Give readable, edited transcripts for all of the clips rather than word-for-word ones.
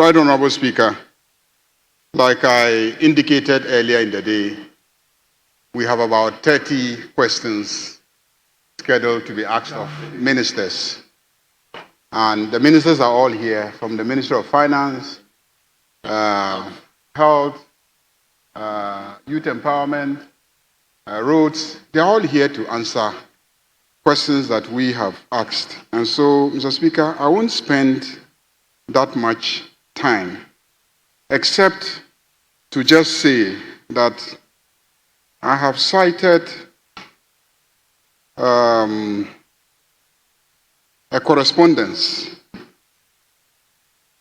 Right Honorable Speaker, like I indicated earlier in the day, we have about 30 questions scheduled to be asked of ministers. And the ministers are all here, from the Ministry of Finance, Health, Youth Empowerment, Roads. They're all here to answer questions that we have asked. And so, Mr. Speaker, I won't spend that much time, except to just say that I have cited a correspondence,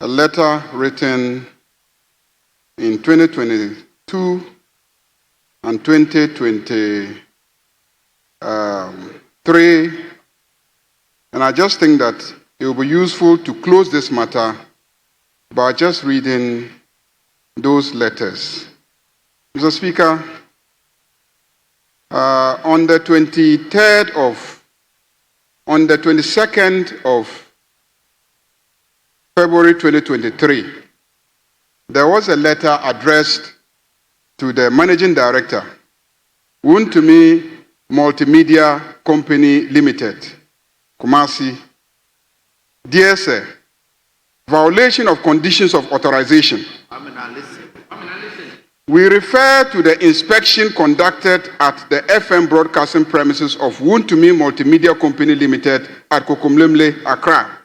a letter written in 2022 and 2023, and I just think that it will be useful to close this matter by just reading those letters. Mr. Speaker, on the 22nd of February 2023, there was a letter addressed to the Managing Director, Wuntumi Multimedia Company Limited, Kumasi. Dear Sir, violation of conditions of authorization. We refer to the inspection conducted at the FM broadcasting premises of Wuntumi Multimedia Company Limited at Kokomlemle, Accra,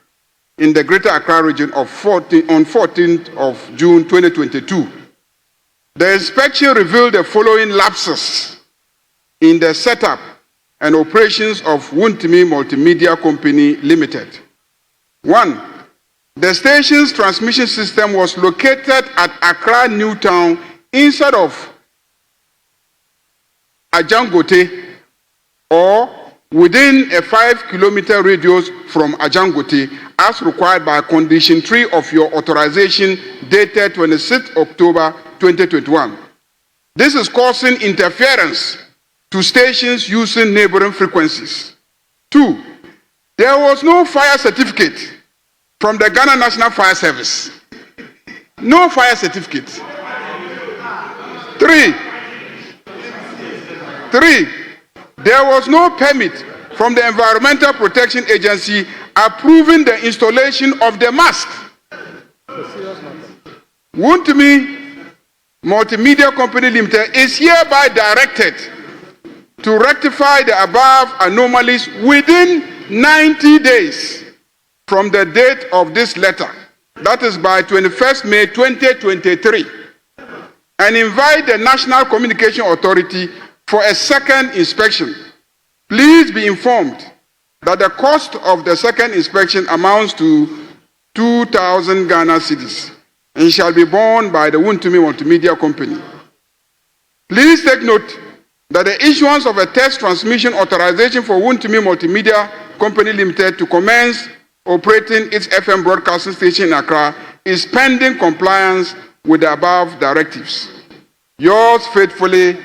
in the Greater Accra region on 14th of June 2022. The inspection revealed the following lapses in the setup and operations of Wuntumi Multimedia Company Limited. 1. The station's transmission system was located at Accra Newtown instead of Ajangote, or within a 5-kilometer radius from Ajangote, as required by condition 3 of your authorization dated 26 October 2021. This is causing interference to stations using neighboring frequencies. 2. There was no fire certificate from the Ghana National Fire Service. No fire certificate. 3. There was no permit from the Environmental Protection Agency approving the installation of the mast. Wuntumi Multimedia Company Limited is hereby directed to rectify the above anomalies within 90 days from the date of this letter, that is by 21st May 2023, and invite the National Communication Authority for a second inspection. Please be informed that the cost of the second inspection amounts to 2,000 Ghana cedis and shall be borne by the Wuntumi Multimedia Company. Please take note that the issuance of a test transmission authorization for Wuntumi Multimedia Company Limited to commence operating its FM broadcasting station in Accra is pending compliance with the above directives. Yours faithfully,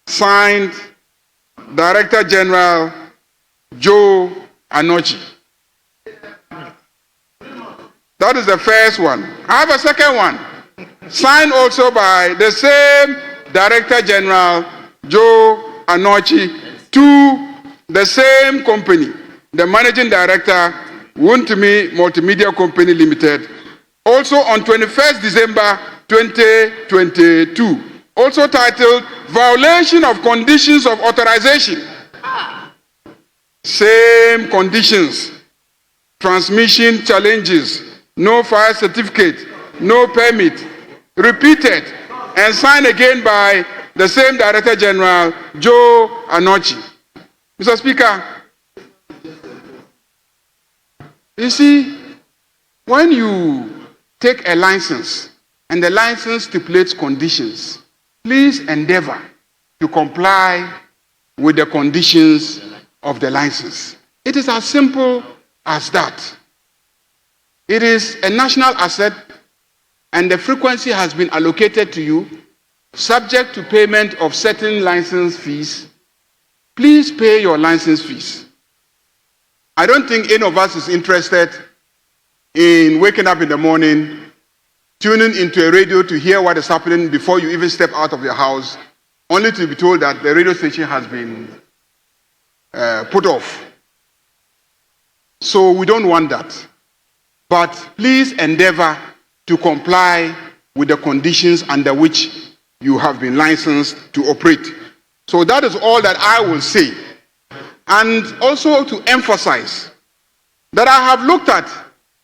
signed, Director General Joe Anochi. That is the first one. I have a second one, signed also by the same Director General Joe Anochi to the same company, the Managing Director, Wuntumi Multimedia Company Limited, also on 21st December 2022, also titled Violation of Conditions of Authorization. Same conditions, transmission challenges, no fire certificate, no permit, repeated, and signed again by the same Director General, Joe Anochi. Mr. Speaker, you see, when you take a license and the license stipulates conditions, please endeavor to comply with the conditions of the license. It is as simple as that. It is a national asset and the frequency has been allocated to you, subject to payment of certain license fees. Please pay your license fees. I don't think any of us is interested in waking up in the morning, tuning into a radio to hear what is happening before you even step out of your house, only to be told that the radio station has been put off. So we don't want that. But please endeavor to comply with the conditions under which you have been licensed to operate. So that is all that I will say. And also to emphasize that I have looked at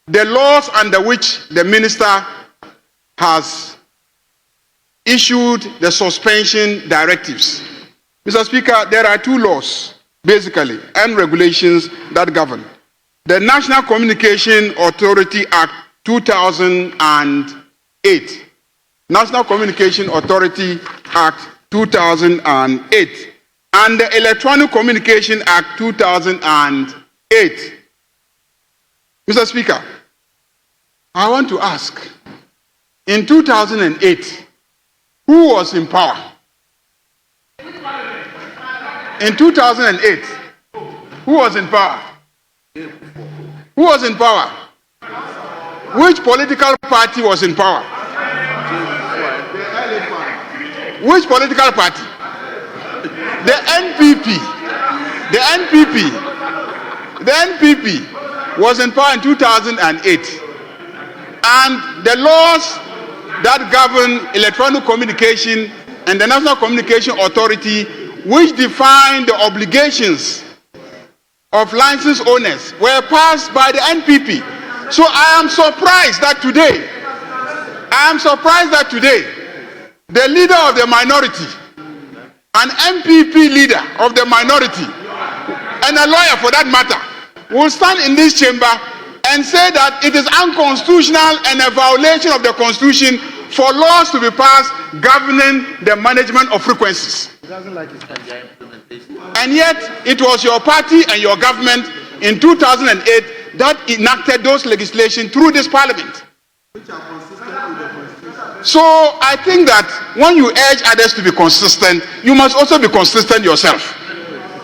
the laws under which the minister has issued the suspension directives. Mr. Speaker, there are two laws, basically, and regulations that govern. The National Communication Authority Act 2008. National Communication Authority Act 2008. And the Electronic Communication Act 2008. Mr. Speaker, I want to ask, in 2008, who was in power? In 2008, who was in power? Who was in power? Which political party was in power? Which political party? The NPP. The NPP. The NPP was in power in 2008. And the laws that govern electronic communication and the National Communication Authority, which define the obligations of license owners, were passed by the NPP. So I am surprised that today, the leader of the minority, an MPP leader of the minority, and a lawyer for that matter, will stand in this chamber and say that it is unconstitutional and a violation of the Constitution for laws to be passed governing the management of frequencies. And yet, it was your party and your government in 2008 that enacted those legislation through this parliament. So I think that when you urge others to be consistent, you must also be consistent yourself.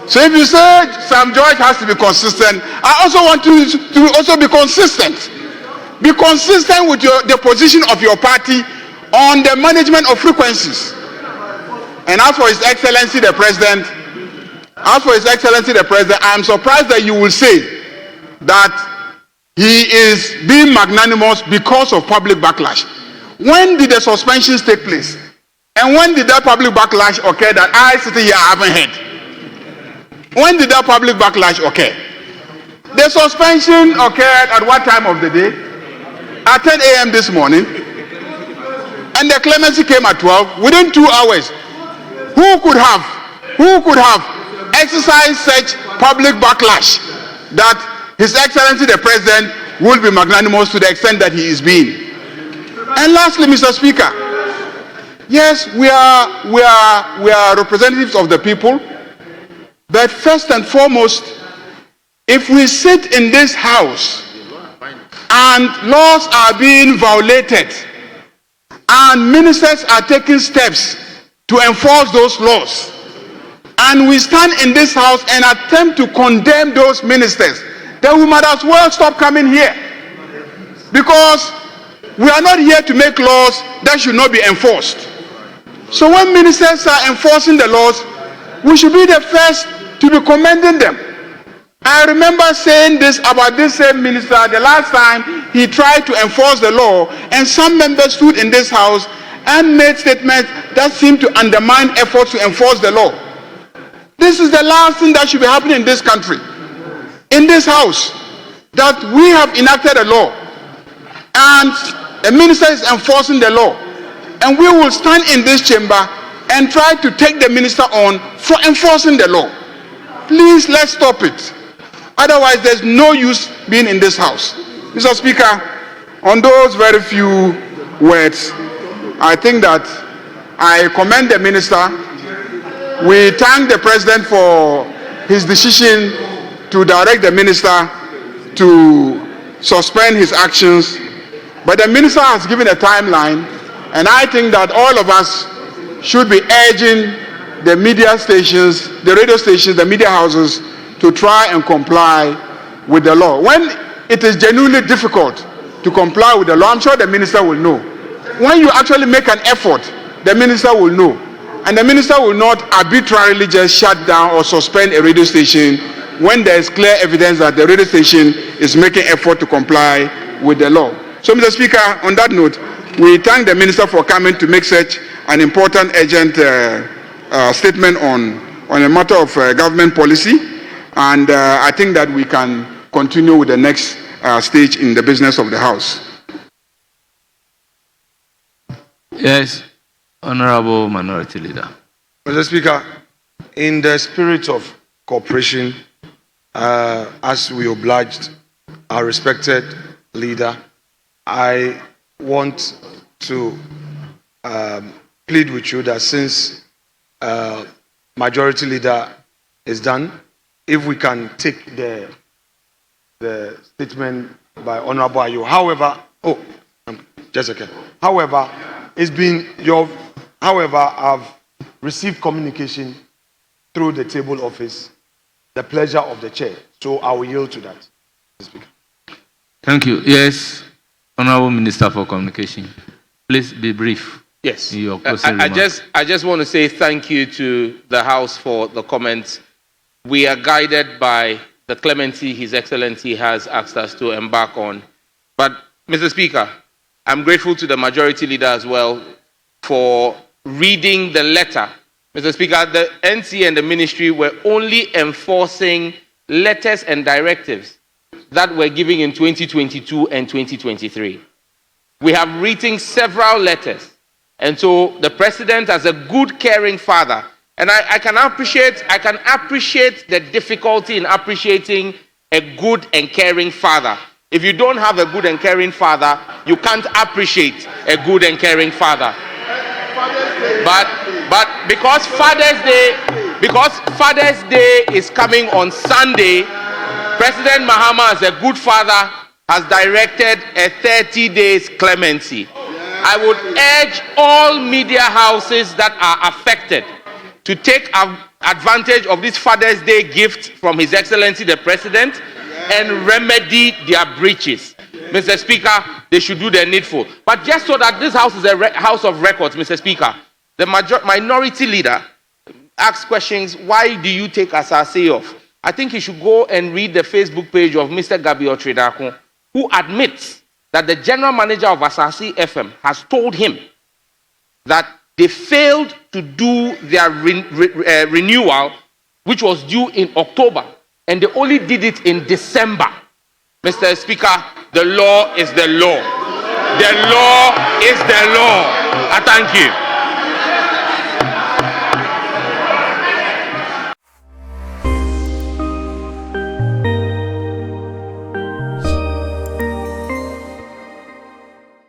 So if you say Sam George has to be consistent, I also want you to also be consistent. Be consistent with the position of your party on the management of frequencies. And as for His Excellency the President, I am surprised that you will say that he is being magnanimous because of public backlash. When did the suspensions take place? And when did that public backlash occur that I sitting here haven't heard? When did that public backlash occur? The suspension occurred at what time of the day? At 10 a.m. this morning. And the clemency came at 12, within 2 hours. Who could have exercised such public backlash that His Excellency the President will be magnanimous to the extent that he is being? And lastly, Mr. Speaker, yes, we are representatives of the people, but first and foremost, if we sit in this house and laws are being violated and ministers are taking steps to enforce those laws, and we stand in this house and attempt to condemn those ministers, then we might as well stop coming here. Because we are not here to make laws that should not be enforced. So when ministers are enforcing the laws, we should be the first to be commending them. I remember saying this about this same minister the last time he tried to enforce the law, and some members stood in this house and made statements that seemed to undermine efforts to enforce the law. This is the last thing that should be happening in this country, in this house, that we have enacted a law and a minister is enforcing the law, and we will stand in this chamber and try to take the minister on for enforcing the law. Please, let's stop it. Otherwise, there's no use being in this house. Mr. Speaker, on those very few words, I think that I commend the minister. We thank the President for his decision to direct the minister to suspend his actions. But the minister has given a timeline, and I think that all of us should be urging the media stations, the radio stations, the media houses to try and comply with the law. When it is genuinely difficult to comply with the law, I'm sure the minister will know. When you actually make an effort, the minister will know. And the minister will not arbitrarily just shut down or suspend a radio station when there is clear evidence that the radio station is making effort to comply with the law. So, Mr. Speaker, on that note, we thank the minister for coming to make such an important, urgent statement on a matter of government policy. And I think that we can continue with the next stage in the business of the House. Yes, Honorable Minority Leader. Mr. Speaker, in the spirit of cooperation, as we obliged our respected leader, I want to plead with you that since Majority Leader is done, if we can take the statement by Honorable Ayo. However, just a second. However, I've received communication through the table office, the pleasure of the chair. So I will yield to that, Mr. Speaker. Thank you. Yes, Honorable Minister for Communication. Please be brief. Yes. I just want to say thank you to the House for the comments. We are guided by the clemency His Excellency has asked us to embark on. But, Mr. Speaker, I'm grateful to the Majority Leader as well for reading the letter. Mr. Speaker, the NC and the Ministry were only enforcing letters and directives that were given in 2022 and 2023. We have written several letters. And so the President, as a good, caring father, and I can appreciate the difficulty in appreciating a good and caring father. If you don't have a good and caring father, you can't appreciate a good and caring father. But because Father's Day is coming on Sunday, President Mahma, as a good father, has directed a 30 days clemency. I would urge all media houses that are affected to take advantage of this Father's Day gift from His Excellency the President and remedy their breaches. Mr. Speaker, they should do the needful. But just so that this house is a house of records, Mr. Speaker, the Minority Leader asks questions, why do you take Asase off? I think he should go and read the Facebook page of Mr. Gabi Otredako, who admits that the general manager of Asase FM has told him that they failed to do their renewal, which was due in October, and they only did it in December. Mr. Speaker, the law is the law. The law is the law. I thank you.